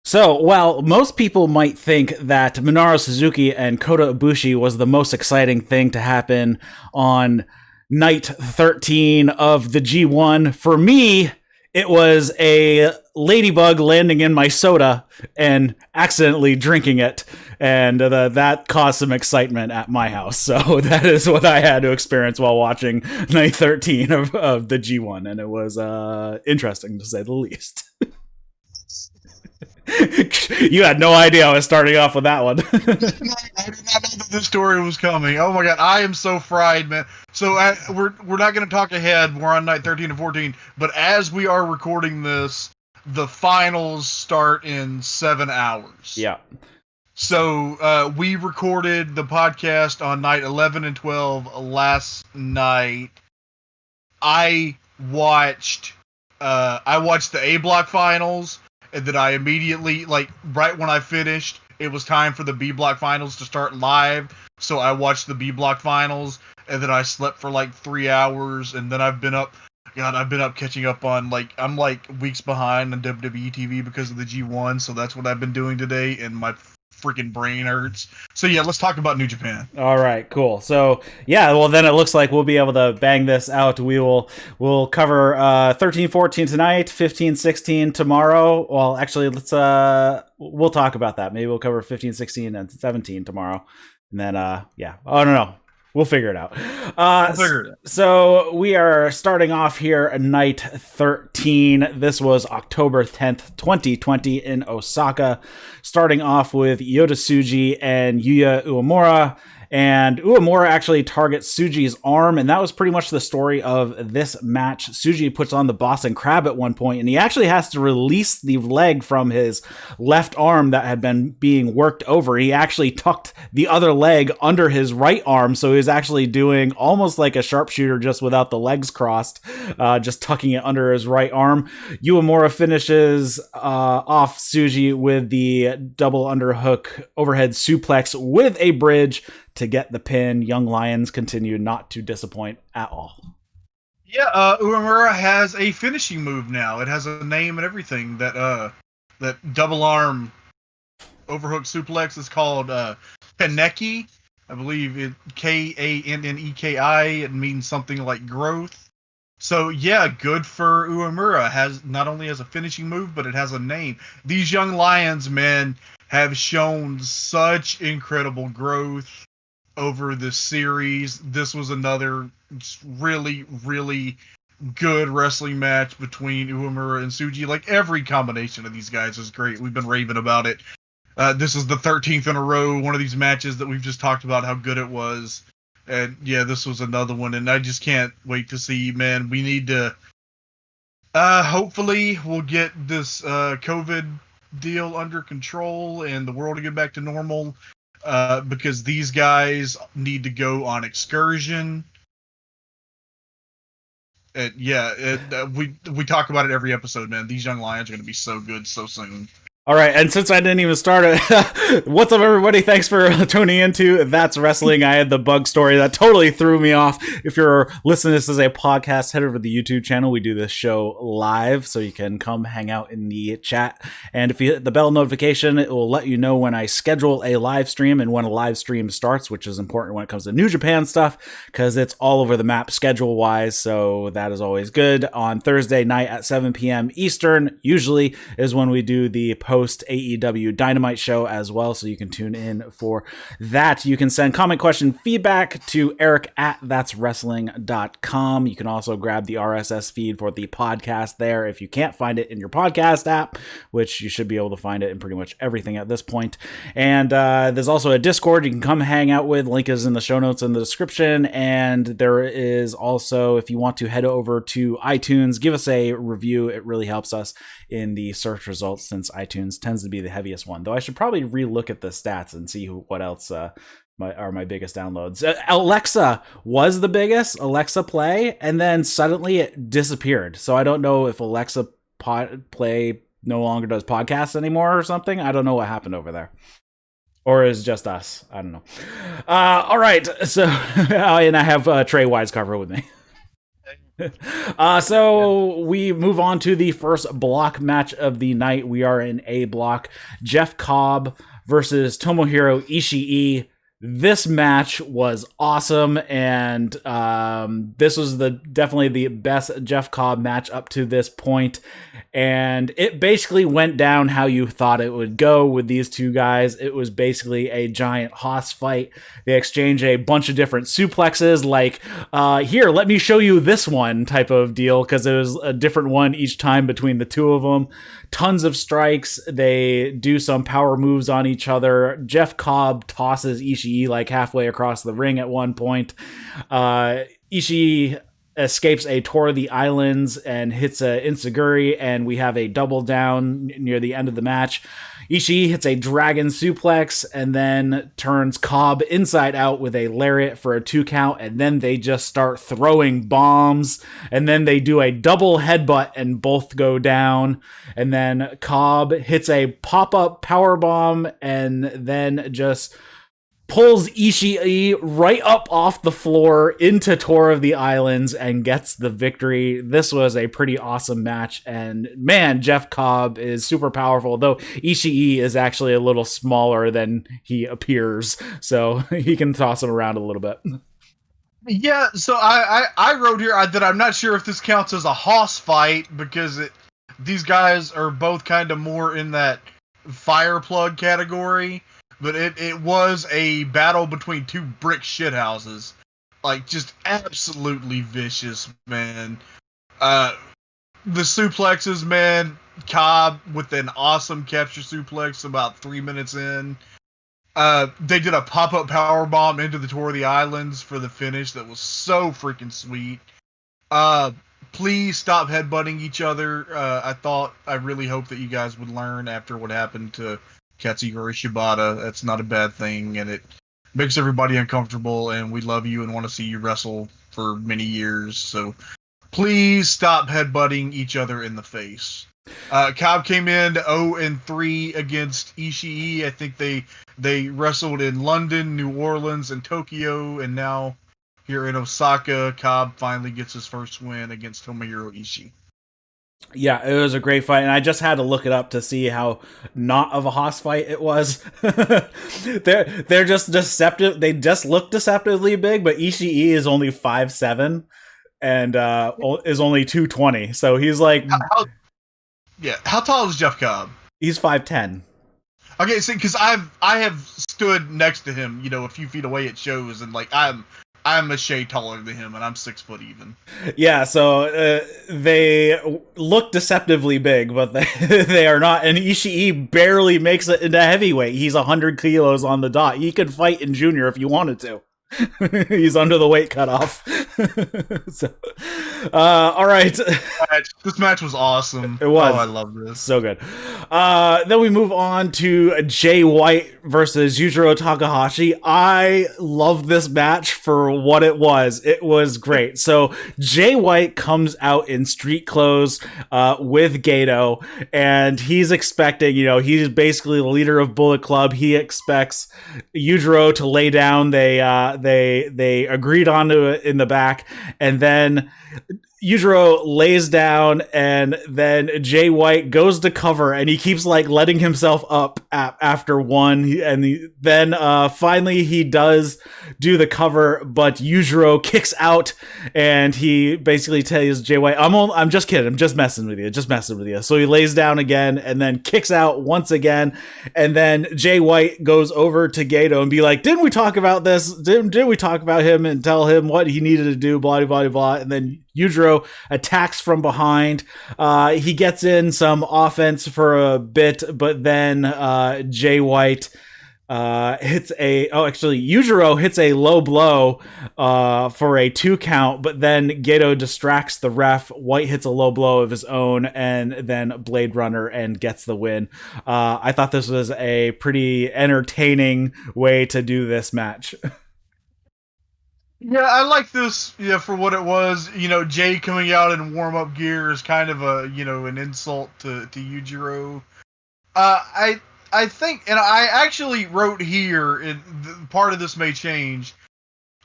So, while most people might think that Minoru Suzuki and Kota Ibushi was the most exciting thing to happen on night 13 of the G1, for me, it was a ladybug landing in my soda and accidentally drinking it, and that caused some excitement at my house. So that is what I had to experience while watching night 13 of the G1, and it was interesting to say the least. You had no idea I was starting off with that one. I did not know that this story was coming. Oh my god, I am so fried, man. So we're not going to talk ahead. We're on night 13 and 14, but as we are recording this, the finals start in 7 hours. Yeah. So we recorded the podcast on night 11 and 12 last night. I watched the A block finals. And then I immediately, like, right when I finished, it was time for the B block finals to start live. So I watched the B block finals, and then I slept for like 3 hours, and then I've been up catching up on, like, I'm like weeks behind on WWE TV because of the G1. So that's what I've been doing today, and my freaking brain hurts. So yeah, let's talk about New Japan. All right, cool. So yeah, well then it looks like we'll be able to bang this out. We'll cover 13-14 tonight, 15-16 tomorrow. Well, actually, we'll talk about that. Maybe we'll cover 15-16 and 17 tomorrow, and then yeah, I don't know. We'll figure it out. So we are starting off here at night 13. This was October 10th, 2020 in Osaka. Starting off with Yota Tsuji and Yuya Uemura. And Uemura actually targets Tsuji's arm, and that was pretty much the story of this match. Tsuji puts on the Boston Crab at one point, and he actually has to release the leg from his left arm that had been being worked over. He actually tucked the other leg under his right arm, so he was actually doing almost like a sharpshooter, just without the legs crossed, just tucking it under his right arm. Uemura finishes off Tsuji with the double underhook overhead suplex with a bridge to get the pin. Young Lions continue not to disappoint at all. Yeah, Uemura has a finishing move now. It has a name and everything. That double arm overhook suplex is called Kaneki. I believe it Kanneki. It means something like growth. So yeah, good for Uemura. Has not only has a finishing move, but it has a name. These Young Lions, men, have shown such incredible growth over this series. This was another really, really good wrestling match between Uemura and Tsuji. Like, every combination of these guys is great. We've been raving about it. This is the 13th in a row, one of these matches that we've just talked about how good it was. And yeah, this was another one, and I just can't wait to see, man. We need to hopefully we'll get this COVID deal under control and the world to get back to normal. Because these guys need to go on excursion. And yeah, we talk about it every episode, man. These Young Lions are going to be so good so soon. All right, and since I didn't even start it, what's up, everybody? Thanks for tuning into That's Wrestling. I had the bug story that totally threw me off. If you're listening to this as a podcast, head over to the YouTube channel. We do this show live, so you can come hang out in the chat. And if you hit the bell notification, it will let you know when I schedule a live stream and when a live stream starts, which is important when it comes to New Japan stuff, because it's all over the map schedule-wise, so that is always good. On Thursday night at 7 p.m. Eastern, usually, is when we do the post AEW Dynamite show as well, so you can tune in for that. You can send comment, question, feedback to Eric at that'swrestling.com. You can also grab the RSS feed for the podcast there if you can't find it in your podcast app, which you should be able to find it in pretty much everything at this point. And there's also a Discord you can come hang out with. Link is in the show notes in the description. And there is also, if you want to head over to iTunes, give us a review. It really helps us in the search results, since iTunes tends to be the heaviest one. Though I should probably re-look at the stats and see what else are my biggest downloads. Alexa was the biggest, Alexa Play, and then suddenly it disappeared. So I don't know if Alexa Play no longer does podcasts anymore or something. I don't know what happened over there. Or is just us. I don't know. All right. So, and I have Trae Wisecarver with me. So we move on to the first block match of the night. We are in A block. Jeff Cobb versus Tomohiro Ishii. This match was awesome, and this was definitely the best Jeff Cobb match up to this point. And it basically went down how you thought it would go with these two guys. It was basically a giant hoss fight. They exchange a bunch of different suplexes, like, here, let me show you this one type of deal, because it was a different one each time between the two of them. Tons of strikes. They do some power moves on each other. Jeff Cobb tosses Ishii like halfway across the ring at one point. Ishii escapes a Tour of the Islands and hits a Enziguri, and we have a double down near the end of the match. Ishii hits a dragon suplex and then turns Cobb inside out with a lariat for a 2 count, and then they just start throwing bombs, and then they do a double headbutt and both go down, and then Cobb hits a pop-up power bomb and then just pulls Ishii right up off the floor into Tour of the Islands and gets the victory. This was a pretty awesome match, and man, Jeff Cobb is super powerful, though Ishii is actually a little smaller than he appears, so he can toss him around a little bit. Yeah, so I wrote here that I'm not sure if this counts as a hoss fight, because these guys are both kind of more in that fire plug category. But it was a battle between two brick shithouses. Like, just absolutely vicious, man. The suplexes, man. Cobb with an awesome capture suplex about 3 minutes in. They did a pop-up powerbomb into the Tour of the Islands for the finish that was so freaking sweet. Please stop headbutting each other. I really hope that you guys would learn after what happened to Katsuyori Shibata. That's not a bad thing, and it makes everybody uncomfortable, and we love you and want to see you wrestle for many years, so please stop headbutting each other in the face. Cobb came in 0-3 against Ishii. I think they wrestled in London, New Orleans, and Tokyo, and now here in Osaka, Cobb finally gets his first win against Tomohiro Ishii. Yeah, it was a great fight, and I just had to look it up to see how not of a hoss fight it was. they're just deceptive. They just look deceptively big, but Ishii is only 5'7" and is only 220. So he's like, how tall is Jeff Cobb? He's 5'10". Okay, see, because I have stood next to him, a few feet away at shows, and like I'm a shade taller than him, and I'm 6 foot even. Yeah, so they look deceptively big, but they are not. And Ishii barely makes it into heavyweight. He's 100 kilos on the dot. He could fight in junior if you wanted to. He's under the weight cutoff. So, all right. This match was awesome. It was. Oh, I love this. So good. Then we move on to Jay White versus Yujiro Takahashi. I love this match for what it was. It was great. So Jay White comes out in street clothes with Goto, and he's expecting, he's basically the leader of Bullet Club. He expects Yujiro to lay down. They agreed onto it in the back, and then Yujiro lays down, and then Jay White goes to cover, and he keeps like letting himself up after one, and then finally he does do the cover, but Yujiro kicks out, and he basically tells Jay White, I'm just kidding, I'm just messing with you. So he lays down again, and then kicks out once again, and then Jay White goes over to Goto and be like, didn't we talk about this? Didn't we talk about him and tell him what he needed to do, blah, blah, blah, and then Yujiro attacks from behind. He gets in some offense for a bit, but then Jay White Yujiro hits a low blow for a 2 count, but then Goto distracts the ref. White hits a low blow of his own, and then Blade Runner and gets the win. I thought this was a pretty entertaining way to do this match. Yeah, I like this, for what it was. Jay coming out in warm-up gear is kind of an insult to Yujiro. I think, and I actually wrote here, and part of this may change,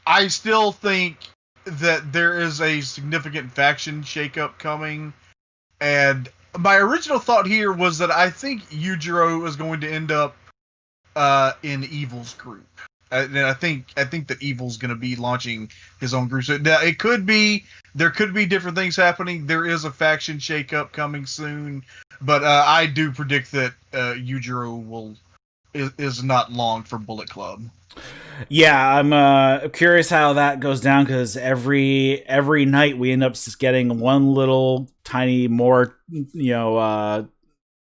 I still think that there is a significant faction shakeup coming, and my original thought here was that I think Yujiro is going to end up in Evil's group. And I think that Evil's going to be launching his own group. So now it could be there could be different things happening. There is a faction shakeup coming soon, but I do predict that Yujiro is not long for Bullet Club. Yeah, I'm curious how that goes down, because every night we end up getting one little tiny more,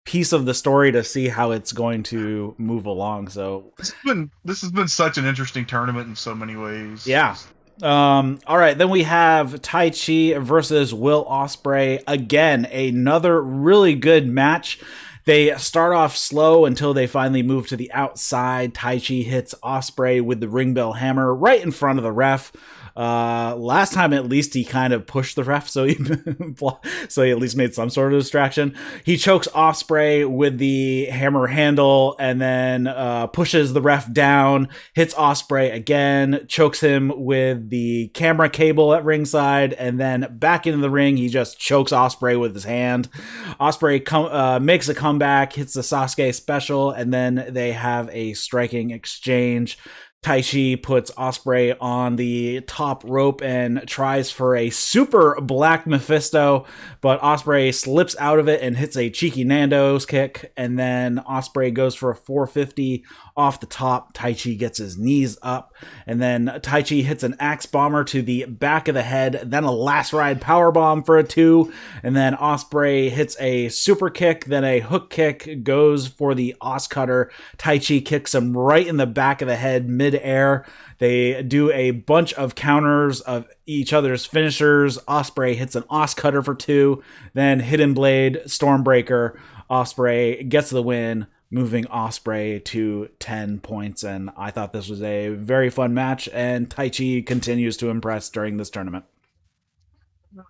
piece of the story to see how it's going to move along. So this has been such an interesting tournament in so many ways. Yeah. All right, then we have Taichi versus Will Osprey. Again, another really good match. They start off slow until they finally move to the outside. Taichi hits Osprey with the ring bell hammer right in front of the ref. Last time, at least, he kind of pushed the ref, so he at least made some sort of distraction. He chokes Osprey with the hammer handle and then pushes the ref down, hits Osprey again, chokes him with the camera cable at ringside, and then back into the ring, he just chokes Osprey with his hand. Osprey makes a comeback, hits the Sasuke special, and then they have a striking exchange. Taichi puts Osprey on the top rope and tries for a super Black Mephisto, but Osprey slips out of it and hits a cheeky Nando's kick, and then Osprey goes for a 450 off the top. Taichi gets his knees up, and then Taichi hits an axe bomber to the back of the head, then a last ride powerbomb for a 2, and then Osprey hits a super kick, then a hook kick, goes for the Os Cutter. Taichi kicks him right in the back of the head mid-air. They do a bunch of counters of each other's finishers. Osprey hits an Os Cutter for 2, then Hidden Blade, Stormbreaker. Osprey gets the win, moving Osprey to 10 points, and I thought this was a very fun match, and Taichi continues to impress during this tournament.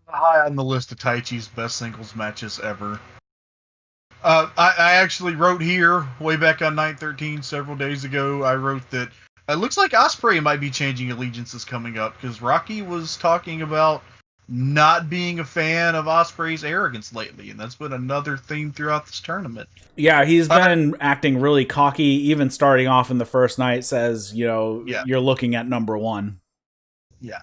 High on the list of Taichi's best singles matches ever. I actually wrote here, way back on 9/13, several days ago, I wrote that it looks like Osprey might be changing allegiances coming up, because Rocky was talking about not being a fan of Osprey's arrogance lately, and that's been another theme throughout this tournament. Yeah, he's been acting really cocky, even starting off in the first night, says, you're looking at number 1. Yeah.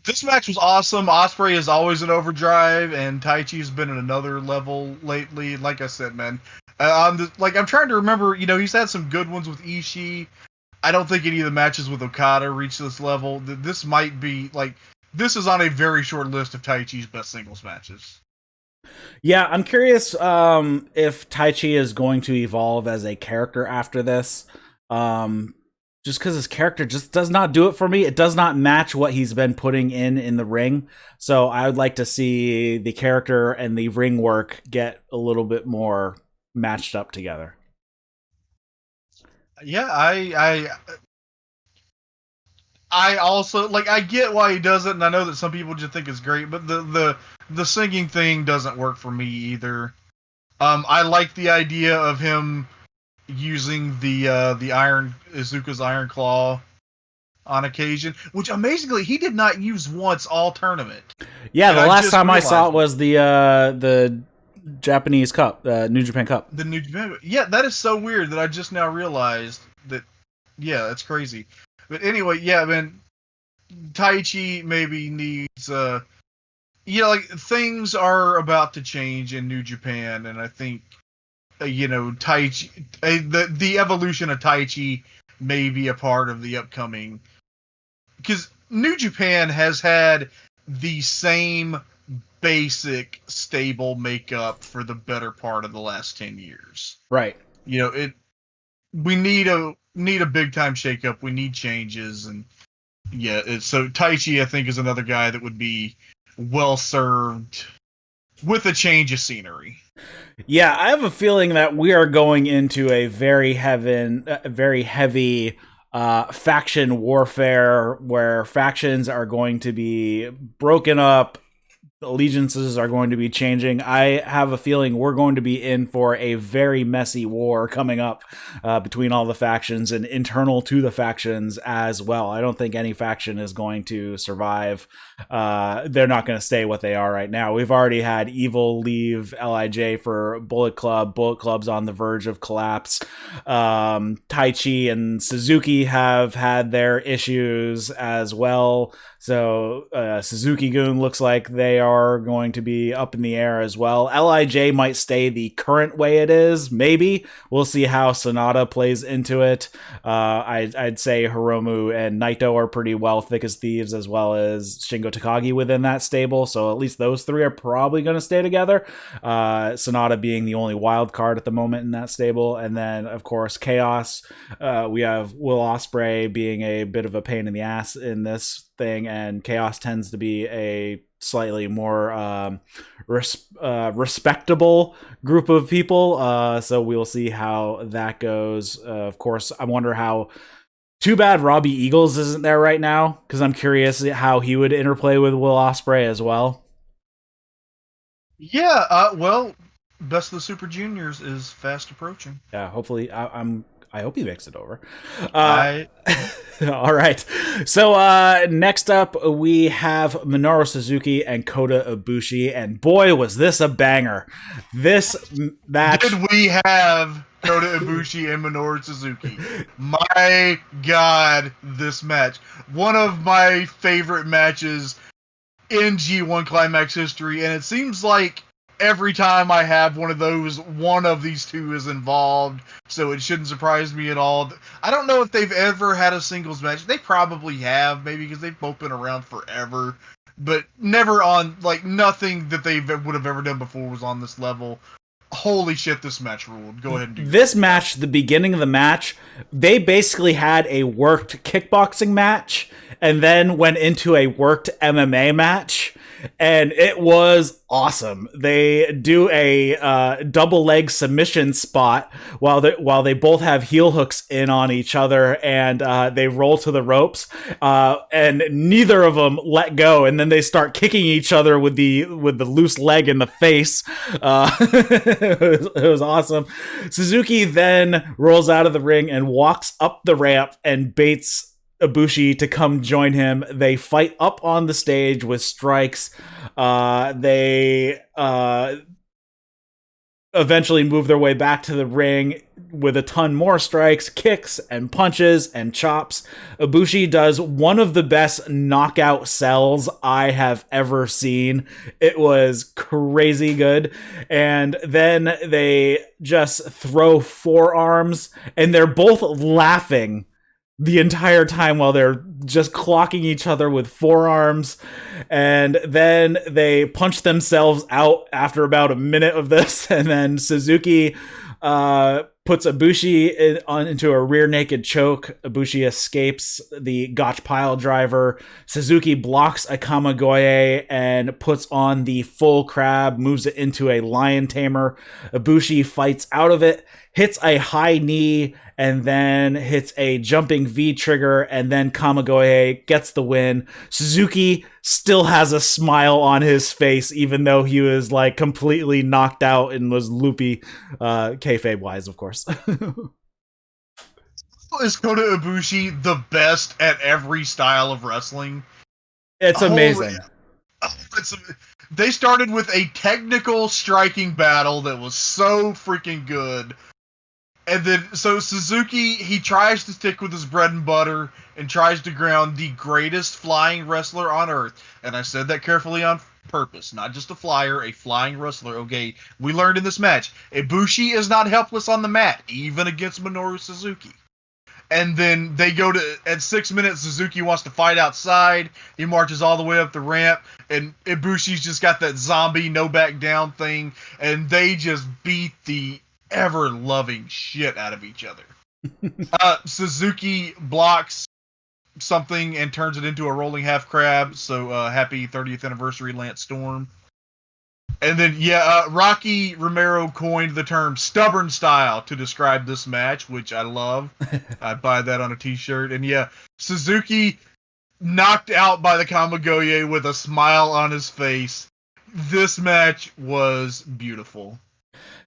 This match was awesome. Osprey is always in overdrive, and Taichi's been at another level lately. Like I said, man, I'm trying to remember. He's had some good ones with Ishii. I don't think any of the matches with Okada reached this level. This might be this is on a very short list of Taichi's best singles matches. Yeah, I'm curious if Taichi is going to evolve as a character after this. Just because his character just does not do it for me. It does not match what he's been putting in the ring. So I would like to see the character and the ring work get a little bit more matched up together. Yeah, I also I get why he does it, and I know that some people just think it's great, but the singing thing doesn't work for me either. I like the idea of him using the Izuka's Iron Claw on occasion, which amazingly he did not use once all tournament. Yeah, the last time I saw it was the Japanese Cup, New Japan Cup. The New Japan. Yeah, that is so weird that I just now realized that. Yeah, that's crazy. But anyway, yeah, man, Taichi maybe needs things are about to change in New Japan, and I think Taichi, the evolution of Taichi may be a part of the upcoming, because New Japan has had the same basic stable makeup for the better part of the last 10 years. Right. We need a big time shakeup. We need changes, and so Taichi, I think, is another guy that would be well served with a change of scenery. Yeah, I have a feeling that we are going into a very heavy faction warfare, where factions are going to be broken up. allegiances are going to be changing. I have a feeling we're going to be in for a very messy war coming up between all the factions and internal to the factions as well. I don't think any faction is going to survive. They're not going to stay what they are right now. We've already had Evil leave LIJ for Bullet Club. Bullet Club's on the verge of collapse. Taichi and Suzuki have had their issues as well. So Suzuki-gun looks like they are going to be up in the air as well. LIJ might stay the current way it is, maybe. We'll see how Sanada plays into it. I'd say Hiromu and Naito are pretty well thick as thieves, as well as Shingo Takagi within that stable. So at least those three are probably going to stay together. Sanada being the only wild card at the moment in that stable. And then, of course, Chaos. We have Will Osprey being a bit of a pain in the ass in this thing, and Chaos tends to be a slightly more respectable group of people, so we'll see how that goes. Of course, I wonder how too bad Robbie Eagles isn't there right now, because I'm curious how he would interplay with Will Osprey as well. Yeah, well, Best of the Super Juniors is fast approaching. Yeah, hopefully I hope he makes it over. All right. So next up, we have Minoru Suzuki and Kota Ibushi. And boy, was this a banger. This match... Did we have Kota Ibushi and Minoru Suzuki? My God, this match. One of my favorite matches in G1 Climax history. And it seems like every time I have one of those, one of these two is involved, so it shouldn't surprise me at all. I don't know if they've ever had a singles match. They probably have, maybe because they've both been around forever, but never on, like, nothing that they would have ever done before was on this level. Holy shit, this match ruled. Go ahead and do this match, the beginning of the match, they basically had a worked kickboxing match and then went into a worked MMA match. And it was awesome. They do a double leg submission spot while they both have heel hooks in on each other, and they roll to the ropes, and neither of them let go. And then they start kicking each other with the loose leg in the face. It was awesome. Suzuki then rolls out of the ring and walks up the ramp and baits Ibushi to come join him. They fight up on the stage with strikes. They eventually move their way back to the ring with a ton more strikes, kicks, and punches, and chops. Ibushi does one of the best knockout sells I have ever seen. It was crazy good. And then they just throw forearms, and they're both laughing the entire time while they're just clocking each other with forearms. And then they punch themselves out after about a minute of this. And then Suzuki puts Ibushi into a rear naked choke. Ibushi escapes the Gotch pile driver. Suzuki blocks a Kamigoye and puts on the full crab, moves it into a lion tamer. Ibushi fights out of it, hits a high knee, and then hits a jumping V trigger, and then Kamigoye gets the win. Suzuki still has a smile on his face, even though he was like completely knocked out and was loopy, kayfabe wise, of course. Is Kota Ibushi the best at every style of wrestling? It's amazing. They started with a technical striking battle that was so freaking good. And then, so Suzuki, he tries to stick with his bread and butter and tries to ground the greatest flying wrestler on earth. And I said that carefully on purpose. Not just a flyer, a flying wrestler. Okay, we learned in this match, Ibushi is not helpless on the mat, even against Minoru Suzuki. And then they go to, at 6 minutes, Suzuki wants to fight outside. He marches all the way up the ramp, and Ibushi's just got that zombie no back down thing, and they just beat the ever-loving shit out of each other. Suzuki blocks something and turns it into a rolling half crab, so happy 30th anniversary, Lance Storm. And then, Rocky Romero coined the term stubborn style to describe this match, which I love. I'd buy that on a t-shirt. And Suzuki knocked out by the Kamigoye with a smile on his face. This match was beautiful.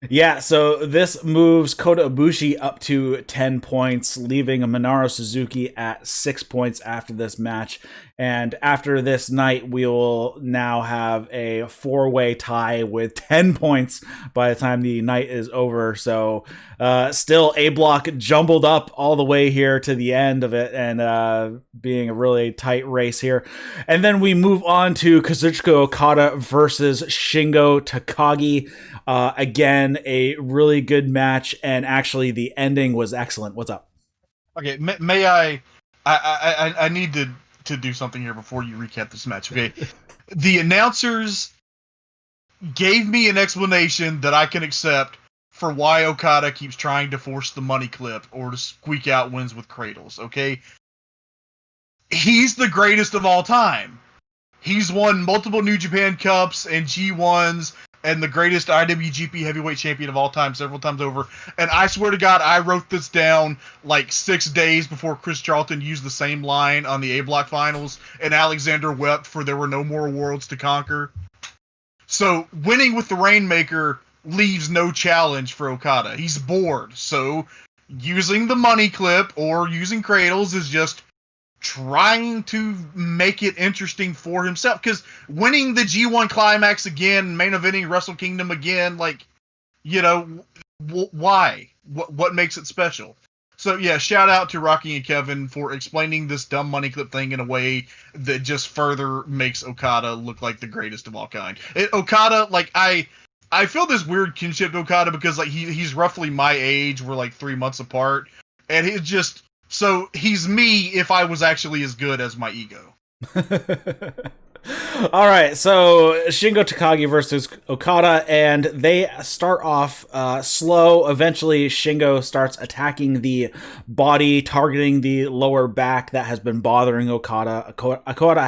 Yeah, so this moves Kota Ibushi up to 10 points, leaving Minoru Suzuki at 6 points after this match. And after this night, we will now have a 4-way tie with 10 points by the time the night is over. So still A block jumbled up all the way here to the end of it, and being a really tight race here. And then we move on to Kazuchika Okada versus Shingo Takagi. Again, a really good match, and actually the ending was excellent. What's up? Okay, may I need to do something here before you recap this match. Okay, the announcers gave me an explanation that I can accept for why Okada keeps trying to force the money clip or to squeak out wins with cradles. Okay, he's the greatest of all time. He's won multiple New Japan Cups and G1s and the greatest IWGP heavyweight champion of all time several times over. And I swear to God, I wrote this down like 6 days before Chris Charlton used the same line on the A-Block finals, and Alexander wept for there were no more worlds to conquer. So winning with the Rainmaker leaves no challenge for Okada. He's bored. So using the money clip or using cradles is just trying to make it interesting for himself, because winning the G1 Climax again, main eventing Wrestle Kingdom again, like, you know, why? What makes it special? So yeah, shout out to Rocky and Kevin for explaining this dumb money clip thing in a way that just further makes Okada look like the greatest of all kind. Okada, like, I feel this weird kinship to Okada because like he's roughly my age, we're like 3 months apart, and he's just, so he's me if I was actually as good as my ego. All right, so Shingo Takagi versus Okada, and they start off slow. Eventually, Shingo starts attacking the body, targeting the lower back that has been bothering Okada. Okada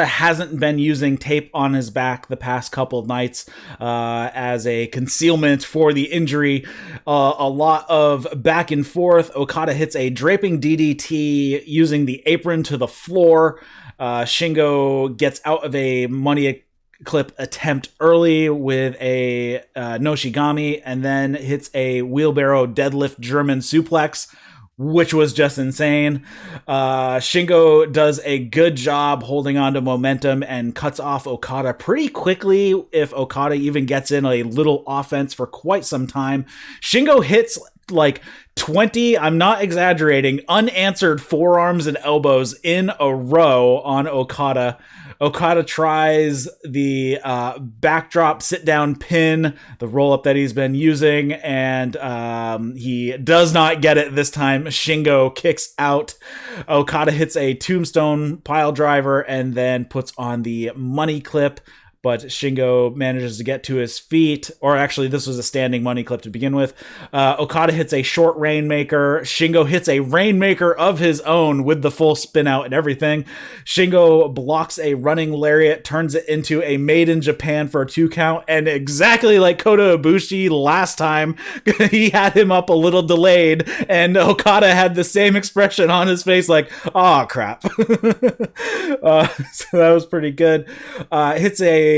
hasn't been using tape on his back the past couple of nights as a concealment for the injury. A lot of back and forth. Okada hits a draping DDT using the apron to the floor. Shingo gets out of a money clip attempt early with a Noshigami, and then hits a wheelbarrow deadlift German suplex, which was just insane. Shingo does a good job holding on to momentum and cuts off Okada pretty quickly if Okada even gets in a little offense for quite some time. Shingo hits like 20, I'm not exaggerating, unanswered forearms and elbows in a row on Okada. Okada tries the backdrop sit-down pin, the roll-up that he's been using, and he does not get it this time. Shingo kicks out. Okada hits a tombstone pile driver and then puts on the money clip, but Shingo manages to get to his feet, or actually this was a standing money clip to begin with. Okada hits a short Rainmaker. Shingo hits a Rainmaker of his own with the full spin out and everything. Shingo blocks a running lariat, turns it into a Made in Japan for a 2 count, and exactly like Kota Ibushi last time, he had him up a little delayed, and Okada had the same expression on his face like, oh crap. So that was pretty good. Hits a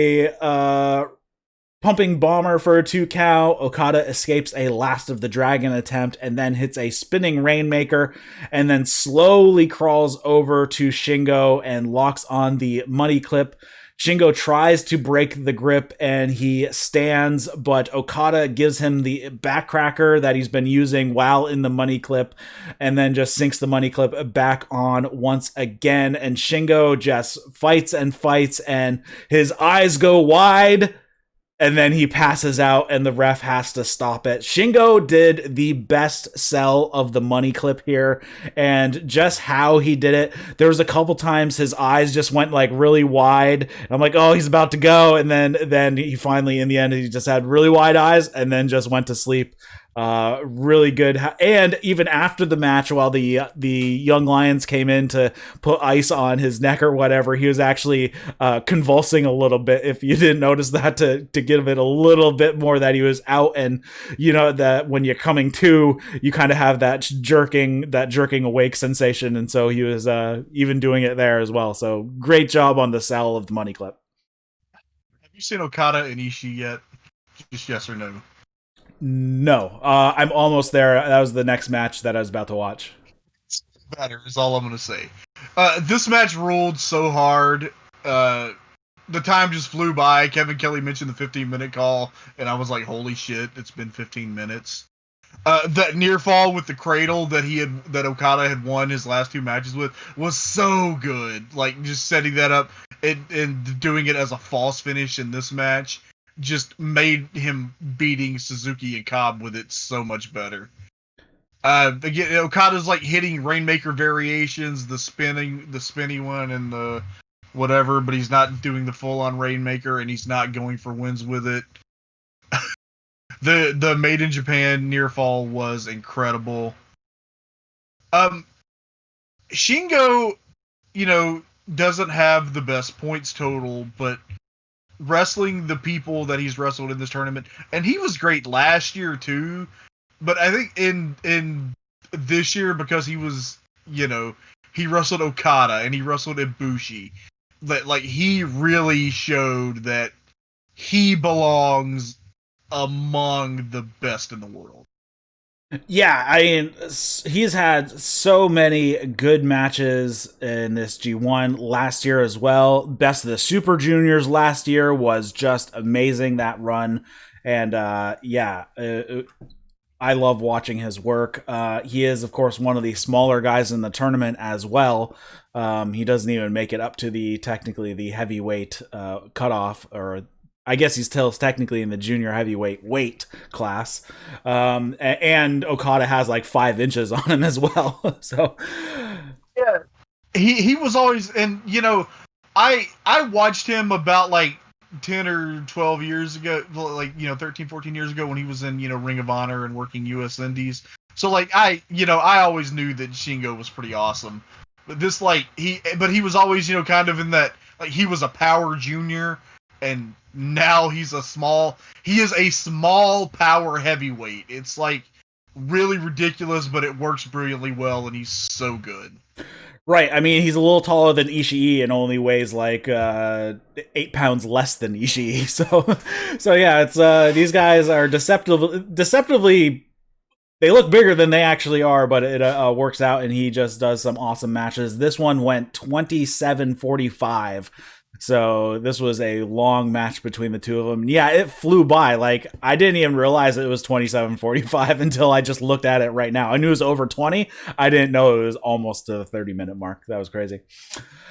pumping bomber for a 2 count. Okada escapes a Last of the Dragon attempt and then hits a spinning Rainmaker, and then slowly crawls over to Shingo and locks on the money clip. Shingo tries to break the grip and he stands, but Okada gives him the backcracker that he's been using while in the money clip, and then just sinks the money clip back on once again. And Shingo just fights and fights, and his eyes go wide, and then he passes out and the ref has to stop it. Shingo did the best sell of the money clip here, and just how he did it. There was a couple times his eyes just went like really wide. I'm like, oh, he's about to go. And then he finally, in the end, he just had really wide eyes and then just went to sleep. Really good. And even after the match, while the young lions came in to put ice on his neck or whatever, he was actually convulsing a little bit, if you didn't notice that, to give it a little bit more that he was out. And you know that when you're coming to, you kind of have that jerking awake sensation, and so he was even doing it there as well. So great job on the sell of the money clip. you seen Okada and Ishii yet? Just yes or no? No, I'm almost there. That was the next match that I was about to watch. Better is all I'm gonna say. This match ruled so hard. The time just flew by. Kevin Kelly mentioned the 15-minute call, and I was like, "Holy shit! It's been 15 minutes." That near fall with the cradle that Okada had won his last two matches with was so good. Like just setting that up and doing it as a false finish in this match just made him beating Suzuki and Cobb with it so much better. Again, Okada's like hitting Rainmaker variations, the spinny one, and the whatever, but he's not doing the full on Rainmaker, and he's not going for wins with it. The Made in Japan near fall was incredible. Shingo, doesn't have the best points total, but wrestling the people that he's wrestled in this tournament, and he was great last year too. But I think in this year, because he was, he wrestled Okada and he wrestled Ibushi, that like he really showed that he belongs among the best in the world. Yeah, I mean, he's had so many good matches in this G1 last year as well. Best of the Super Juniors last year was just amazing, that run. And I love watching his work. He is, of course, one of the smaller guys in the tournament as well. He doesn't even make it up to technically the heavyweight cutoff, or I guess he's still technically in the junior heavyweight weight class. And Okada has like 5 inches on him as well. So yeah, he was always, and I watched him about like 10 or 12 years ago, like 13, 14 years ago when he was in Ring of Honor and working US Indies. So like I always knew that Shingo was pretty awesome. But this he was always kind of in that, like, he was a power junior, and now he is a small power heavyweight. It's like really ridiculous, but it works brilliantly well, and he's so good. Right, I mean, he's a little taller than Ishii and only weighs like 8 pounds less than Ishii. So yeah, it's these guys are deceptively. They look bigger than they actually are, but it works out, and he just does some awesome matches. This one went 27-45. So this was a long match between the two of them. Yeah, it flew by. Like, I didn't even realize it was 27-45 until I just looked at it right now. I knew it was over 20. I didn't know it was almost to the 30-minute mark. That was crazy.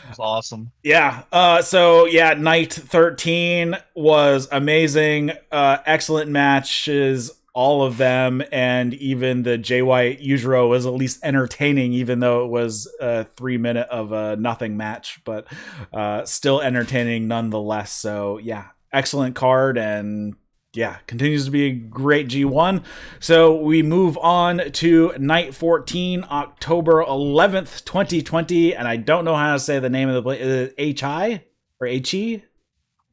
That's awesome. Yeah. Night 13 was amazing. Excellent matches, all of them, and even the JY Yujiro was at least entertaining, even though it was a 3-minute of a nothing match, but still entertaining nonetheless. So yeah, excellent card, and yeah, continues to be a great G1. So we move on to night 14, October 11th, 2020, and I don't know how to say the name of the place. Is it H-I or H-I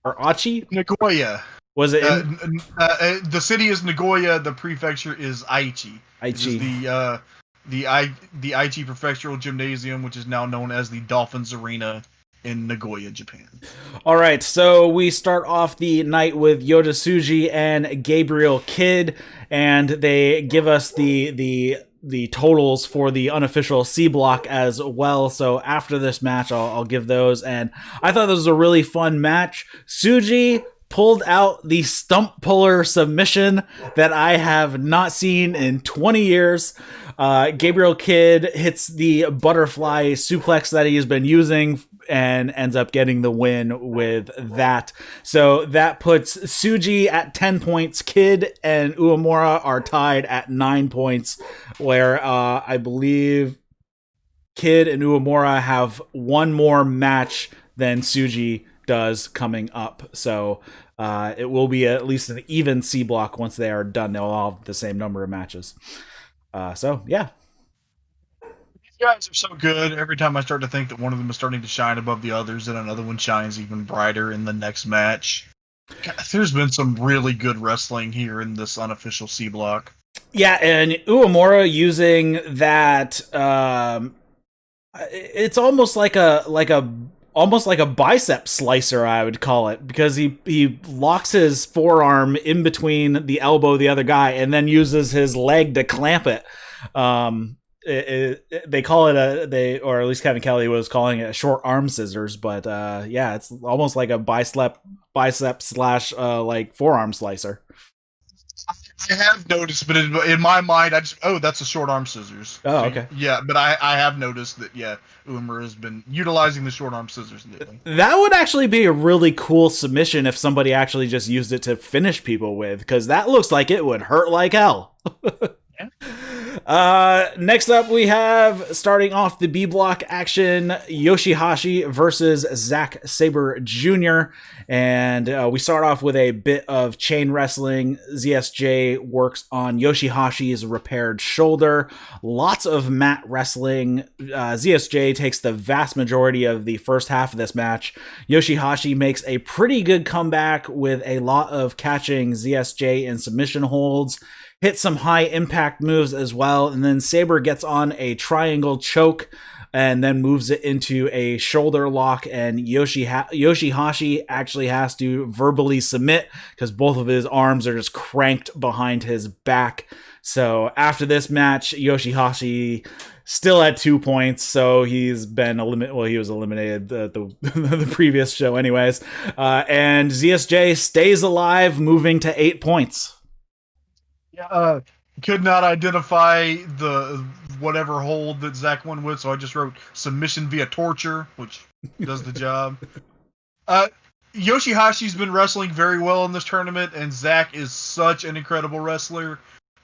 or Achi? Nagoya. Was it the city is Nagoya, the prefecture is Aichi. Aichi. The Aichi Prefectural Gymnasium, which is now known as the Dolphins Arena in Nagoya, Japan. All right, so we start off the night with Yota Tsuji and Gabriel Kidd, and they give us the totals for the unofficial C block as well. So after this match, I'll give those, and I thought this was a really fun match. Tsuji pulled out the stump puller submission that I have not seen in 20 years. Gabriel Kidd hits the butterfly suplex that he has been using and ends up getting the win with that. So that puts Tsuji at 10 points. Kidd and Uemura are tied at 9 points, where I believe Kidd and Uemura have one more match than Tsuji does coming up. So it will be at least an even C block once they are done. They'll all have the same number of matches. So yeah. These guys are so good. Every time I start to think that one of them is starting to shine above the others, and another one shines even brighter in the next match. God, there's been some really good wrestling here in this unofficial C block. Yeah, and Uemura using that it's almost like a almost like a bicep slicer, I would call it, because he locks his forearm in between the elbow of the other guy and then uses his leg to clamp it. They call it or at least Kevin Kelly was calling it a short arm scissors, but yeah, it's almost like a bicep slash like forearm slicer. I have noticed, but in my mind, that's a short arm scissors. Oh, okay. Yeah, but I have noticed that, Umura has been utilizing the short arm scissors lately. That would actually be a really cool submission if somebody actually just used it to finish people with, because that looks like it would hurt like hell. Next up, we have, starting off the B block action, Yoshi-Hashi versus Zack Saber Jr. And we start off with a bit of chain wrestling. ZSJ works on Yoshi-Hashi's repaired shoulder. Lots of mat wrestling. ZSJ takes the vast majority of the first half of this match. Yoshi-Hashi makes a pretty good comeback with a lot of catching ZSJ in submission holds. Hits some high impact moves as well, and then Sabre gets on a triangle choke and then moves it into a shoulder lock, and Yoshi-Hashi actually has to verbally submit because both of his arms are just cranked behind his back. So after this match, Yoshi-Hashi still at 2 points, so he's been eliminated. Well, he was eliminated the previous show anyways. And ZSJ stays alive, moving to 8 points. Could not identify the whatever hold that Zach won with, so I just wrote submission via torture, which does the job. Yoshi-Hashi's been wrestling very well in this tournament, and Zach is such an incredible wrestler.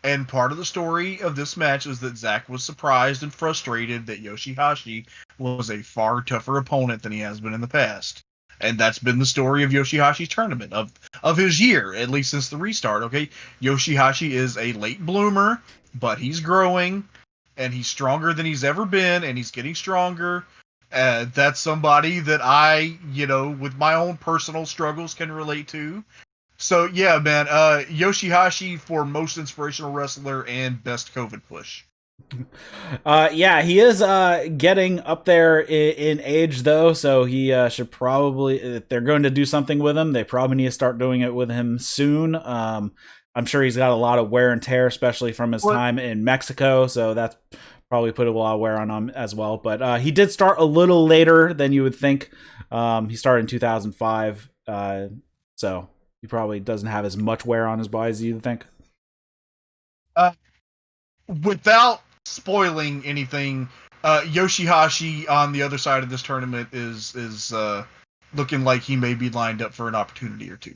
And part of the story of this match is that Zach was surprised and frustrated that Yoshi-Hashi was a far tougher opponent than he has been in the past. And that's been the story of Yoshi-Hashi's tournament, of his year, at least since the restart, okay? Yoshi-Hashi is a late bloomer, but he's growing, and he's stronger than he's ever been, and he's getting stronger. That's somebody that I, with my own personal struggles can relate to. So, yeah, man, Yoshi-Hashi for most inspirational wrestler and best COVID push. Yeah, he is getting up there in age, though, so he should probably, if they're going to do something with him, they probably need to start doing it with him soon. I'm sure he's got a lot of wear and tear, especially from his time in Mexico, so that's probably put a lot of wear on him as well. But he did start a little later than you would think. He started in 2005, so he probably doesn't have as much wear on his body as you'd think. Without spoiling anything, Yoshi-Hashi on the other side of this tournament is looking like he may be lined up for an opportunity or two.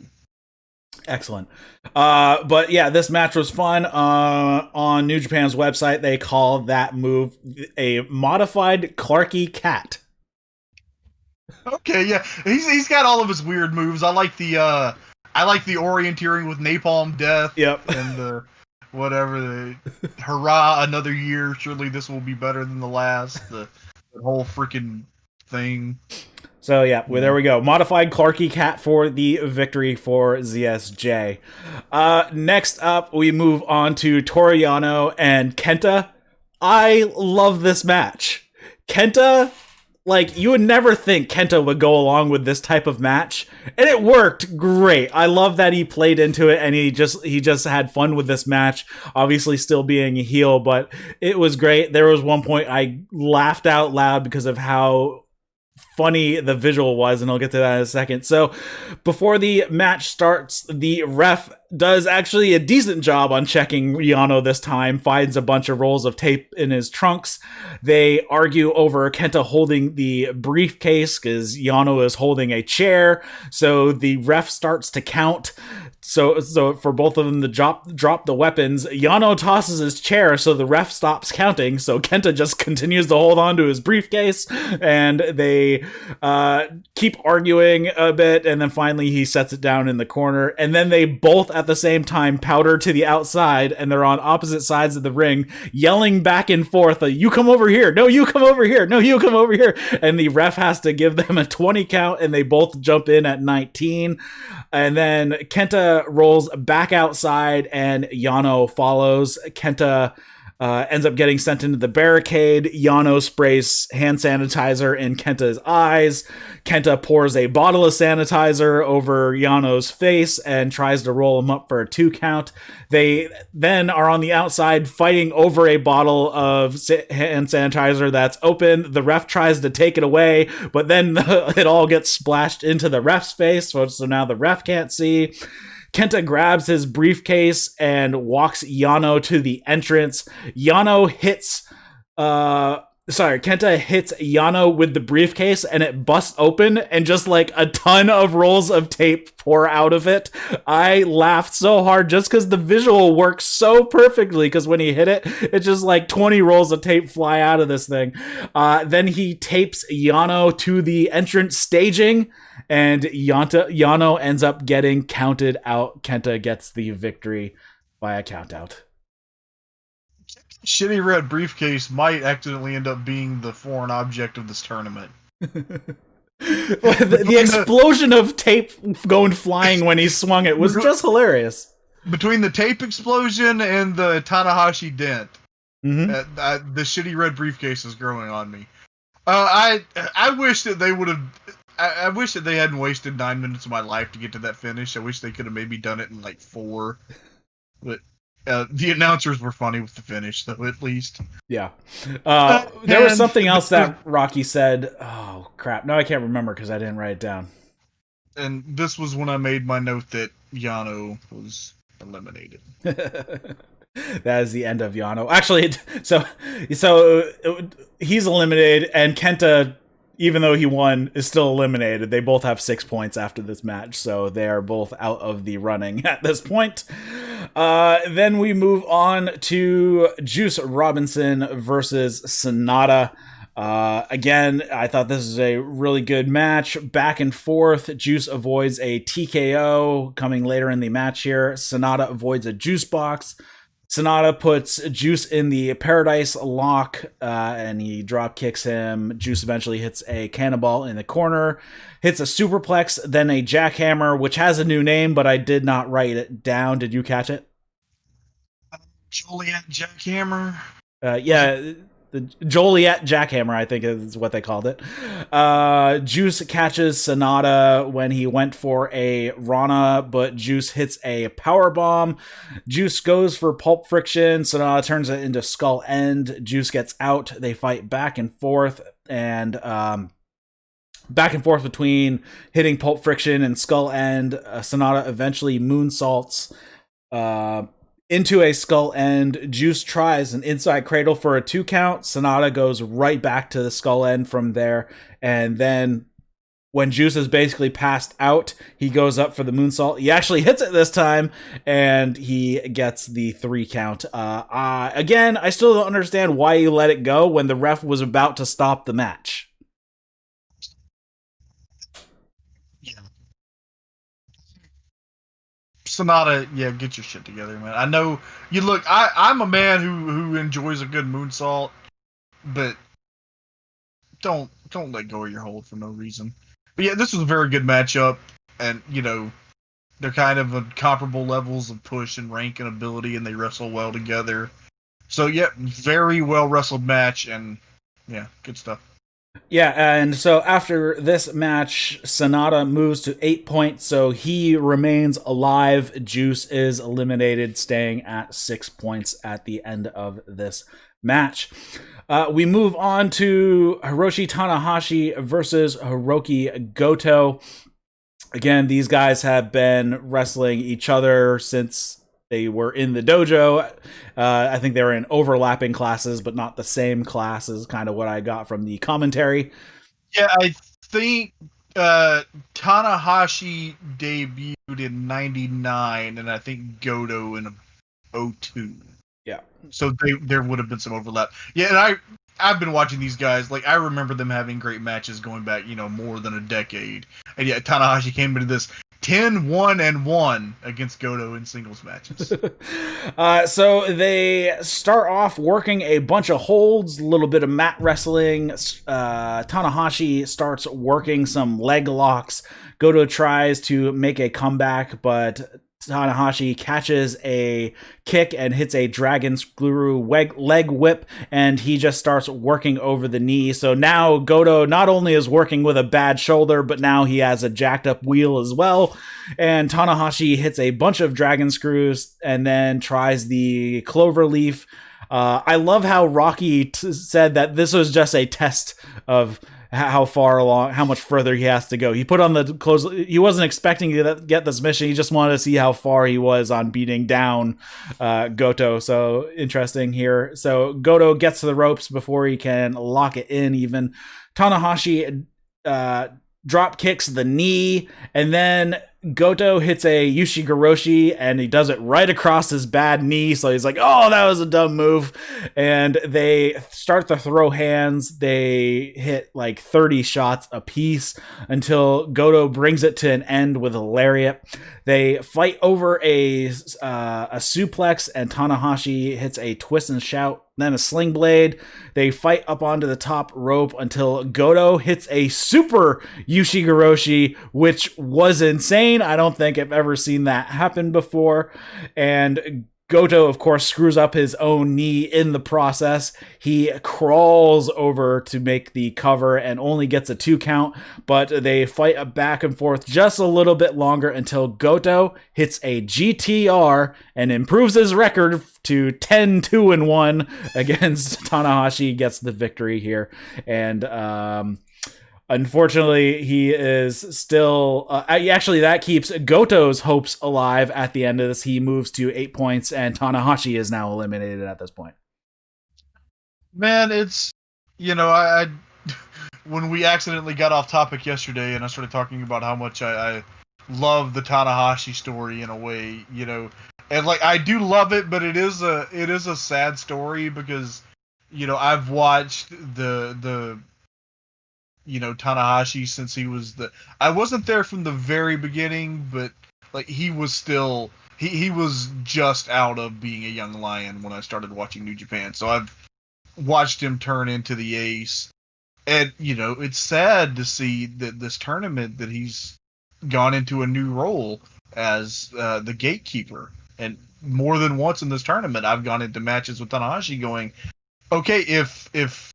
Excellent. But yeah, this match was fun. On New Japan's website, they call that move a modified Clarky Cat. Okay, yeah, he's got all of his weird moves. I like the orienteering with Napalm Death. Yep. And the whatever, the hurrah, another year, surely this will be better than the last, the whole freaking thing. So yeah, well, there we go. Modified Clarky Cat for the victory for ZSJ. Next up, we move on to Toriano and Kenta. I love this match. Kenta, like, you would never think Kenta would go along with this type of match, and it worked great. I love that he played into it, and he just had fun with this match, obviously still being a heel, but it was great. There was one point I laughed out loud because of how funny the visual was, and I'll get to that in a second. So before the match starts, the ref does actually a decent job on checking Yano this time, finds a bunch of rolls of tape in his trunks. They argue over Kenta holding the briefcase because Yano is holding a chair. So the ref starts to count. So for both of them to drop the weapons, Yano tosses his chair, so the ref stops counting. So Kenta just continues to hold on to his briefcase, and they keep arguing a bit, and then finally he sets it down in the corner, and then they both at the same time powder to the outside, and they're on opposite sides of the ring, yelling back and forth, you come over here, no, you come over here, no, you come over here, and the ref has to give them a 20 count, and they both jump in at 19, and then Kenta rolls back outside, and Yano follows. Kenta ends up getting sent into the barricade. Yano sprays hand sanitizer in Kenta's eyes. Kenta pours a bottle of sanitizer over Yano's face and tries to roll him up for a 2 count. They then are on the outside fighting over a bottle of hand sanitizer that's open. The ref tries to take it away, but then it all gets splashed into the ref's face, so now the ref can't see. Kenta grabs his briefcase and walks Yano to the entrance. Kenta hits Yano with the briefcase and it busts open and just like a ton of rolls of tape pour out of it. I laughed so hard just because the visual works so perfectly, because when he hit it, it's just like 20 rolls of tape fly out of this thing. Then he tapes Yano to the entrance staging and Yano ends up getting counted out. Kenta gets the victory by a count out. Shitty red briefcase might accidentally end up being the foreign object of this tournament. The explosion of tape going flying when he swung it was just hilarious. Between the tape explosion and the Tanahashi dent, the shitty red briefcase is growing on me. I wish that they would have. I wish that they hadn't wasted 9 minutes of my life to get to that finish. I wish they could have maybe done it in like 4. But the announcers were funny with the finish, though, at least. Yeah. There was something else that Rocky said. Oh, crap. No, I can't remember because I didn't write it down. And this was when I made my note that Yano was eliminated. That is the end of Yano. Actually, so he's eliminated, and Kenta, even though he won, is still eliminated. They both have 6 points after this match, so they are both out of the running at this point. Then we move on to Juice Robinson versus Sanada. Again, I thought this is a really good match. Back and forth. Juice avoids a TKO coming later in the match here. Sanada avoids a juice box. Sanada puts Juice in the Paradise Lock, and he drop kicks him. Juice eventually hits a cannonball in the corner, hits a superplex, then a jackhammer, which has a new name, but I did not write it down. Did you catch it? Joliet jackhammer? Yeah, the Joliet jackhammer, I think is what they called it. Juice catches Sanada when he went for a Rana, but Juice hits a power bomb. Juice goes for pulp friction. Sanada turns it into skull end. Juice gets out. They fight back and forth between hitting pulp friction and skull end. Sanada eventually moonsaults into a skull end. Juice tries an inside cradle for a 2 count. Sanada goes right back to the skull end from there. And then when Juice is basically passed out, he goes up for the moonsault. He actually hits it this time, and he gets the 3 count. Again, I still don't understand why you let it go when the ref was about to stop the match. Sanada, yeah, get your shit together, man. I know you look. I'm a man who enjoys a good moonsault, but don't let go of your hold for no reason. But yeah, this was a very good matchup, and they're kind of on comparable levels of push and rank and ability, and they wrestle well together. So yeah, very well wrestled match, and yeah, good stuff. Yeah, and so after this match, Sanada moves to 8 points, so he remains alive. Juice is eliminated, staying at 6 points at the end of this match. We move on to Hiroshi Tanahashi versus Hirooki Goto. Again, these guys have been wrestling each other since they were in the dojo. I think they were in overlapping classes, but not the same classes, kind of what I got from the commentary. Yeah, I think Tanahashi debuted in 99, and I think Goto in 02. Yeah. So there would have been some overlap. Yeah, and I've been watching these guys. Like, I remember them having great matches going back, more than a decade. And yeah, Tanahashi came into this 10-1-1 against Goto in singles matches. So they start off working a bunch of holds, a little bit of mat wrestling. Tanahashi starts working some leg locks. Goto tries to make a comeback, but Tanahashi catches a kick and hits a dragon screw leg whip, and he just starts working over the knee. So now Goto not only is working with a bad shoulder, but now he has a jacked up wheel as well. And Tanahashi hits a bunch of dragon screws and then tries the clover leaf. I love how Rocky said that this was just a test of how far along, how much further he has to go. He put on the clothes. He wasn't expecting to get this mission. He just wanted to see how far he was on beating down Goto. So interesting here. So Goto gets to the ropes before he can lock it in. Even Tanahashi drop kicks the knee, and then Goto hits a Ushigoroshi, and he does it right across his bad knee. So he's like, oh, that was a dumb move. And they start to throw hands. They hit like 30 shots apiece until Goto brings it to an end with a lariat. They fight over a suplex, and Tanahashi hits a twist and shout, then a sling blade. They fight up onto the top rope until Goto hits a super Ushigoroshi, which was insane. I don't think I've ever seen that happen before. And Goto, of course, screws up his own knee in the process. He crawls over to make the cover and only gets a 2 count, but they fight back and forth just a little bit longer until Goto hits a GTR and improves his record to 10-2-1 against Tanahashi, gets the victory here. And unfortunately, he is still... actually, that keeps Goto's hopes alive at the end of this. He moves to 8 points, and Tanahashi is now eliminated at this point. Man, it's... I when we accidentally got off topic yesterday, and I started talking about how much I love the Tanahashi story in a way, and like I do love it, but it is a sad story because, I've watched the Tanahashi since he was I wasn't there from the very beginning, but like he was still he was just out of being a young lion when I started watching New Japan. So I've watched him turn into the ace, and it's sad to see that this tournament that he's gone into a new role as the gatekeeper. And more than once in this tournament, I've gone into matches with Tanahashi going, okay, if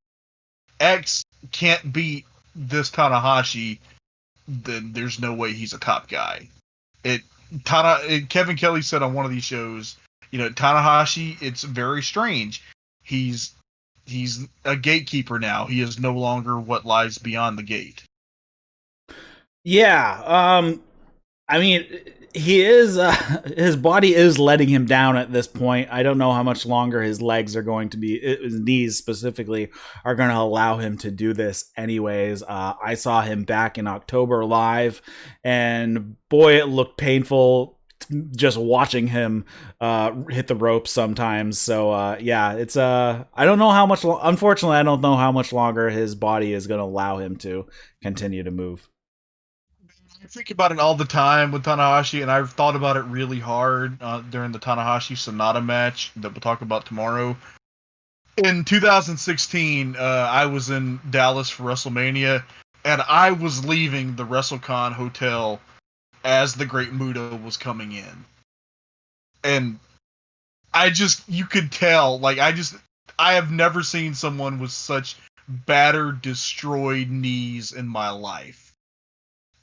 X can't beat this Tanahashi, then there's no way he's a top guy. Kevin Kelly said on one of these shows, Tanahashi, it's very strange. He's a gatekeeper now. He is no longer what lies beyond the gate. Yeah, I mean, he is his body is letting him down at this point. I don't know how much longer his legs are going to be, his knees specifically, are going to allow him to do this anyways. I saw him back in October live, and boy, it looked painful just watching him hit the ropes sometimes. So yeah, it's I don't know how much unfortunately I don't know how much longer his body is going to allow him to continue to move. I think about it all the time with Tanahashi, and I've thought about it really hard during the Tanahashi Sanada match that we'll talk about tomorrow. In 2016, I was in Dallas for WrestleMania, and I was leaving the WrestleCon hotel as the Great Muta was coming in. And you could tell, like, I have never seen someone with such battered, destroyed knees in my life.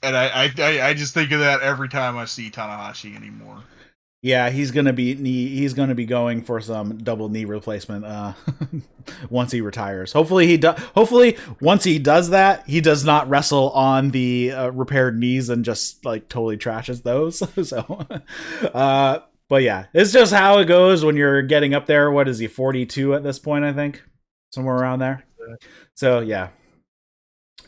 And I just think of that every time I see Tanahashi anymore. Yeah, he's gonna be going for some double knee replacement once he retires. Hopefully once he does that, he does not wrestle on the repaired knees and just like totally trashes those. So, but yeah, it's just how it goes when you're getting up there. What is he, 42 at this point? I think somewhere around there. So yeah.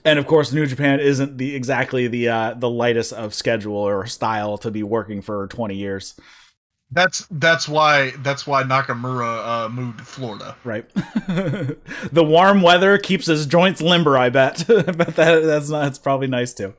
And of course, New Japan isn't exactly the lightest of schedule or style to be working for 20 years. That's why Nakamura moved to Florida. Right. The warm weather keeps his joints limber, I bet. I bet that's probably nice too.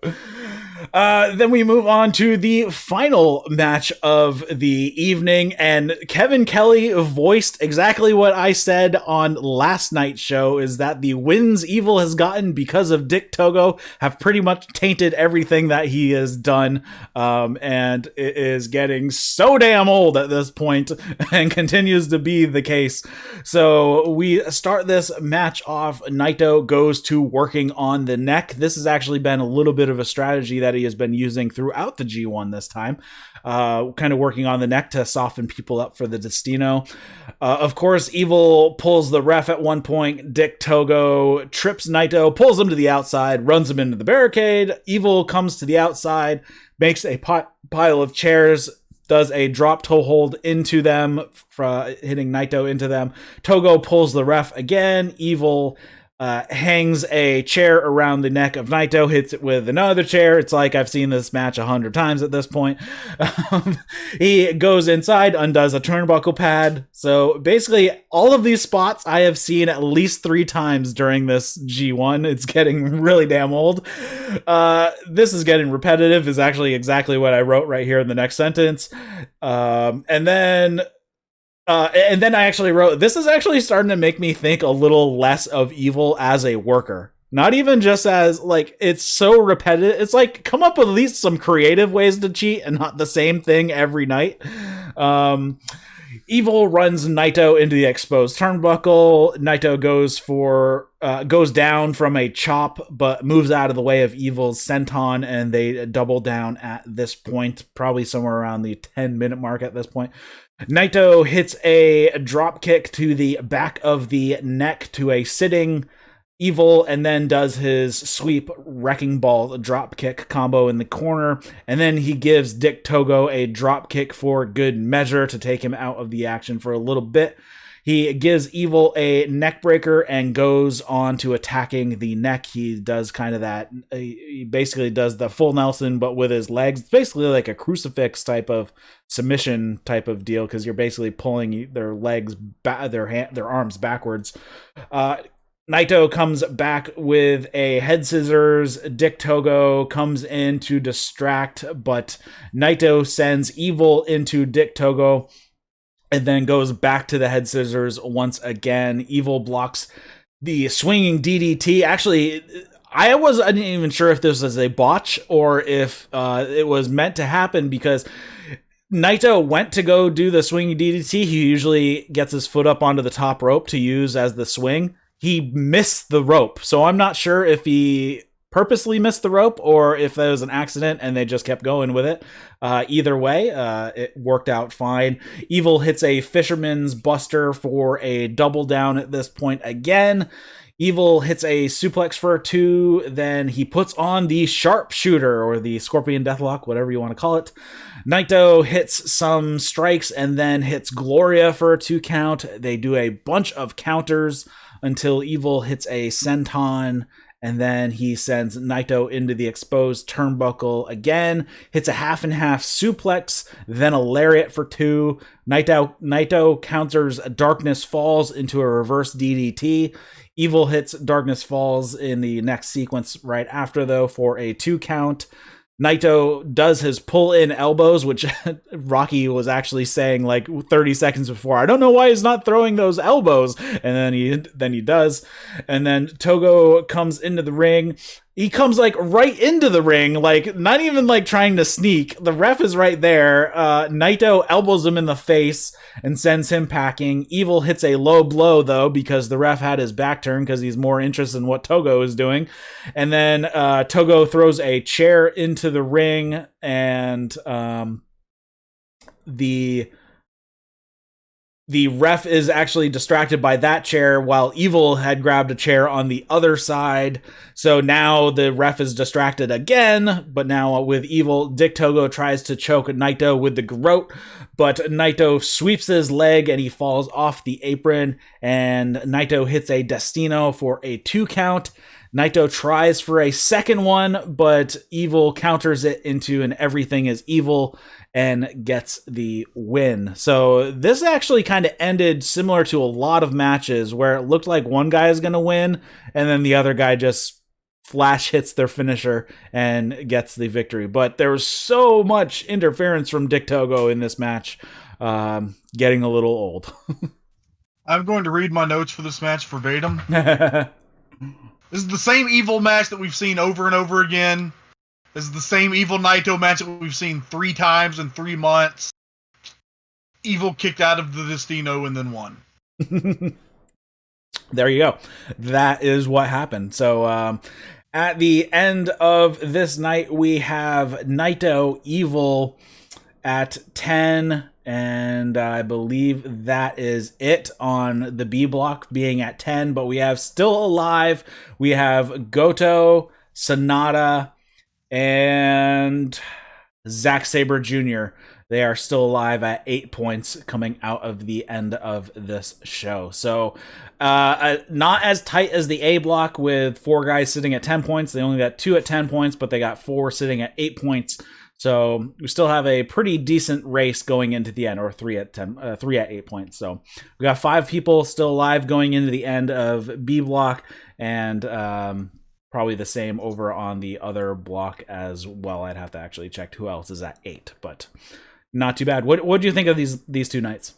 Then we move on to the final match of the evening, and Kevin Kelly voiced exactly what I said on last night's show, is that the wins Evil has gotten because of Dick Togo have pretty much tainted everything that he has done, and it is getting so damn old at this point, and continues to be the case. So we start this match off. Naito goes to working on the neck. This has actually been a little bit of a strategy that he has been using throughout the G1 this time, kind of working on the neck to soften people up for the Destino. Of course, Evil pulls the ref at one point. Dick Togo trips Naito, pulls him to the outside, runs him into the barricade. Evil comes to the outside, makes a pile of chairs, does a drop toe hold into them, hitting Naito into them. Togo pulls the ref again. Evil hangs a chair around the neck of Naito, hits it with another chair. It's like I've seen this match 100 times at this point. He goes inside, undoes a turnbuckle pad. So basically, all of these spots I have seen at least 3 times during this G1. It's getting really damn old. This is getting repetitive, is actually exactly what I wrote right here in the next sentence. And then I actually wrote, this is actually starting to make me think a little less of Evil as a worker. Not even just as, like, it's so repetitive. It's like, come up with at least some creative ways to cheat and not the same thing every night. Evil runs Naito into the exposed turnbuckle. Naito goes down from a chop, but moves out of the way of Evil's senton, and they double down at this point, probably somewhere around the 10-minute mark at this point. Naito hits a drop kick to the back of the neck to a sitting Evil, and then does his sweep wrecking ball drop kick combo in the corner, and then he gives Dick Togo a drop kick for good measure to take him out of the action for a little bit. He gives Evil a neck breaker and goes on to attacking the neck. He does kind of that. He basically does the full Nelson, but with his legs. It's basically like a crucifix type of submission type of deal, because you're basically pulling their legs, their arms backwards. Naito comes back with a head scissors. Dick Togo comes in to distract, but Naito sends Evil into Dick Togo, and then goes back to the head scissors once again. Evil blocks the swinging DDT. Actually, I wasn't even sure if this was a botch or if it was meant to happen, because Naito went to go do the swinging DDT. He usually gets his foot up onto the top rope to use as the swing. He missed the rope, so I'm not sure if he purposely missed the rope or if that was an accident and they just kept going with it. Either way, it worked out fine. Evil hits a fisherman's buster for a double down at this point again. Evil hits a suplex for a 2, then he puts on the sharpshooter, or the scorpion deathlock, whatever you want to call it. Naito hits some strikes and then hits Gloria for a 2 count. They do a bunch of counters until Evil hits a senton, and then he sends Naito into the exposed turnbuckle again, hits a half and half suplex, then a lariat for 2. Naito counters Darkness Falls into a reverse DDT. Evil hits Darkness Falls in the next sequence right after, though, for a 2 count. Naito does his pull-in elbows, which Rocky was actually saying like 30 seconds before, I don't know why he's not throwing those elbows, and then he does. And then Togo comes into the ring. He comes like right into the ring, like not even like trying to sneak. The ref is right there. Naito elbows him in the face and sends him packing. Evil hits a low blow, though, because the ref had his back turned because he's more interested in what Togo is doing. And then Togo throws a chair into the ring, and the ref is actually distracted by that chair while Evil had grabbed a chair on the other side. So now the ref is distracted again, but now with Evil, Dick Togo tries to choke Naito with the garrote, but Naito sweeps his leg and he falls off the apron, and Naito hits a Destino for a 2 count. Naito tries for a second one, but Evil counters it into an everything is evil and gets the win. So this actually kind of ended similar to a lot of matches where it looked like one guy is going to win and then the other guy just Flash hits their finisher and gets the victory. But there was so much interference from Dick Togo in this match, getting a little old. I'm going to read my notes for this match verbatim. This is the same evil match that we've seen over and over again. This is the same evil Naito match that we've seen 3 times in 3 months. Evil kicked out of the Destino and then won. There you go. That is what happened. So, at the end of this night, we have Naito Evil at 10, and I believe that is it on the B block being at 10, but we have still alive. We have Goto, Sanada, and Zack Saber Jr. They are still alive at 8 points coming out of the end of this show. So, not as tight as the A block with 4 guys sitting at 10 points. They only got 2 at 10 points, but they got 4 sitting at 8 points. So we still have a pretty decent race going into the end, or 3 at 8 points. So we got 5 people still alive going into the end of B block, and probably the same over on the other block as well. I'd have to actually check who else is at 8, but not too bad. What do you think of these 2 nights?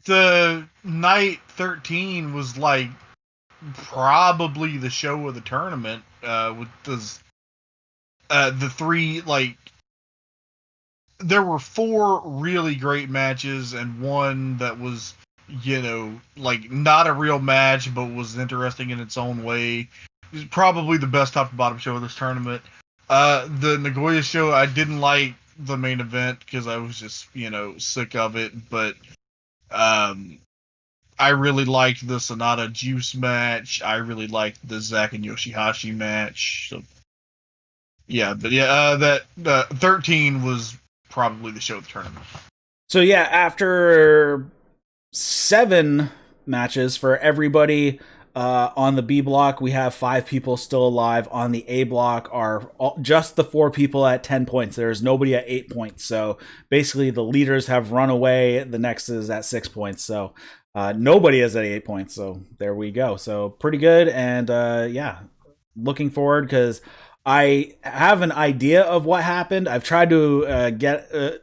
The night 13 was like probably the show of the tournament, with the 3, like, there were 4 really great matches and 1 that was, like, not a real match but was interesting in its own way. It was probably the best top to bottom show of this tournament. The Nagoya show, I didn't like the main event because I was just, sick of it, but I really liked the Sanada Juice match. I really liked the Zack and Yoshi-Hashi match. So, yeah, but that 13 was probably the show of the tournament. So yeah, after 7 matches for everybody on the B block, we have 5 people still alive. On the A block are just the 4 people at 10 points. There's nobody at 8 points. So basically the leaders have run away. The next is at 6 points. So nobody is at 8 points. So there we go. So pretty good. And yeah, looking forward because I have an idea of what happened. I've tried to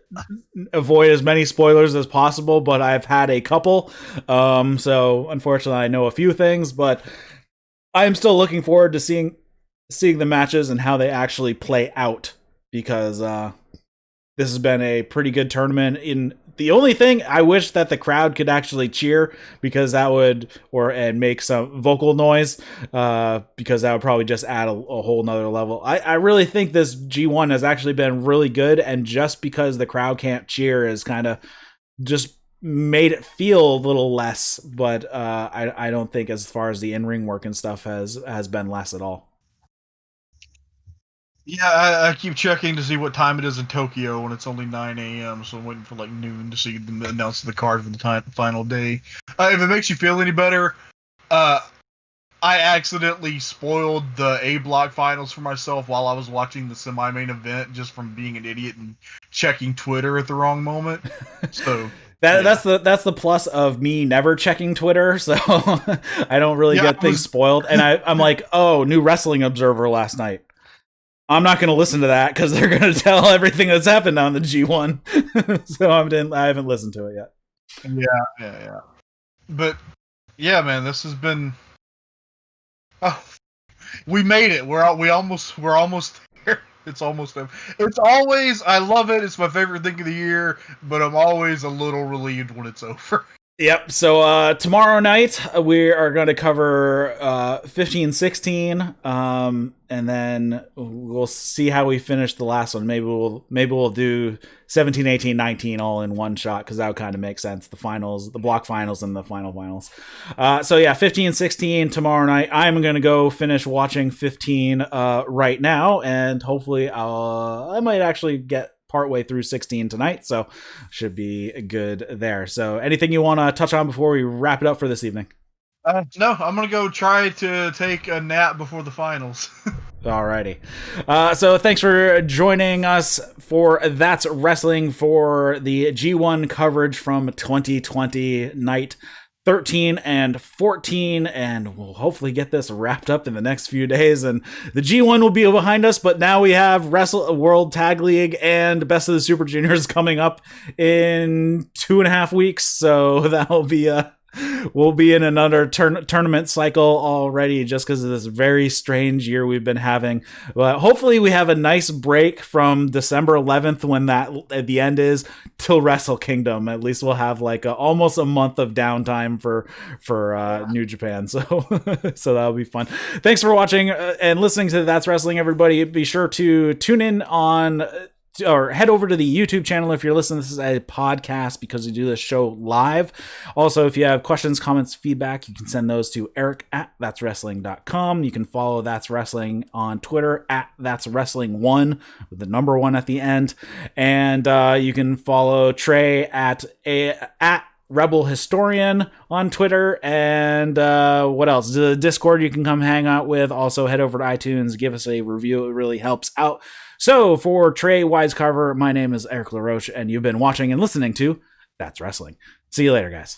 avoid as many spoilers as possible, but I've had a couple. So unfortunately, I know a few things, but I'm still looking forward to seeing the matches and how they actually play out because this has been a pretty good tournament. The only thing I wish that the crowd could actually cheer because that would and make some vocal noise because that would probably just add a whole nother level. I really think this G1 has actually been really good, and just because the crowd can't cheer is kind of just made it feel a little less, but I don't think as far as the in-ring work and stuff has been less at all. Yeah, I keep checking to see what time it is in Tokyo when it's only 9 a.m., so I'm waiting for like noon to see them announce the card for the final day. If it makes you feel any better, I accidentally spoiled the A block finals for myself while I was watching the semi-main event just from being an idiot and checking Twitter at the wrong moment. So that's the plus of me never checking Twitter, so I don't really get things spoiled. And I'm like, oh, new Wrestling Observer last night. I'm not going to listen to that because they're going to tell everything that's happened on the G1. So I haven't listened to it yet. Yeah. But yeah, man, this has been. Oh, we made it. We're almost there. It's almost. It's always. I love it. It's my favorite thing of the year. But I'm always a little relieved when it's over. Yep, so tomorrow night we are going to cover 15-16, and then we'll see how we finish the last one. Maybe we'll do 17, 18, 19 all in one shot, because that would kind of make sense. The finals, the block finals, and the finals. So yeah, 15-16 tomorrow night. I'm going to go finish watching 15 right now, and hopefully I might actually get partway through 16 tonight, so should be good there. So anything you want to touch on before we wrap it up for this evening? No, I'm gonna go try to take a nap before the finals. Alrighty. So thanks for joining us for That's Wrestling for the G1 coverage from 2020 night 13 and 14, and we'll hopefully get this wrapped up in the next few days, and the G1 will be behind us, but now we have Wrestle World Tag League and Best of the Super Juniors coming up in 2.5 weeks, so that'll be we'll be in another tournament cycle already just because of this very strange year we've been having. But hopefully we have a nice break from December 11th when that at the end is till Wrestle Kingdom. At least we'll have like almost a month of downtime for New Japan. So so that'll be fun. Thanks for watching and listening to That's Wrestling, everybody. Be sure to tune in on or head over to the YouTube channel if you're listening. This is a podcast because we do this show live. Also, if you have questions, comments, feedback, you can send those to eric@thatswrestling.com. You can follow That's Wrestling on Twitter @thatswrestling1 with the number 1 at the end. And you can follow Trae at Rebel Historian on Twitter. And what else? The Discord you can come hang out with. Also, head over to iTunes, give us a review. It really helps out. So for Trae, Wisecarver, my name is Eric LaRoche, and you've been watching and listening to That's Wrestling. See you later, guys.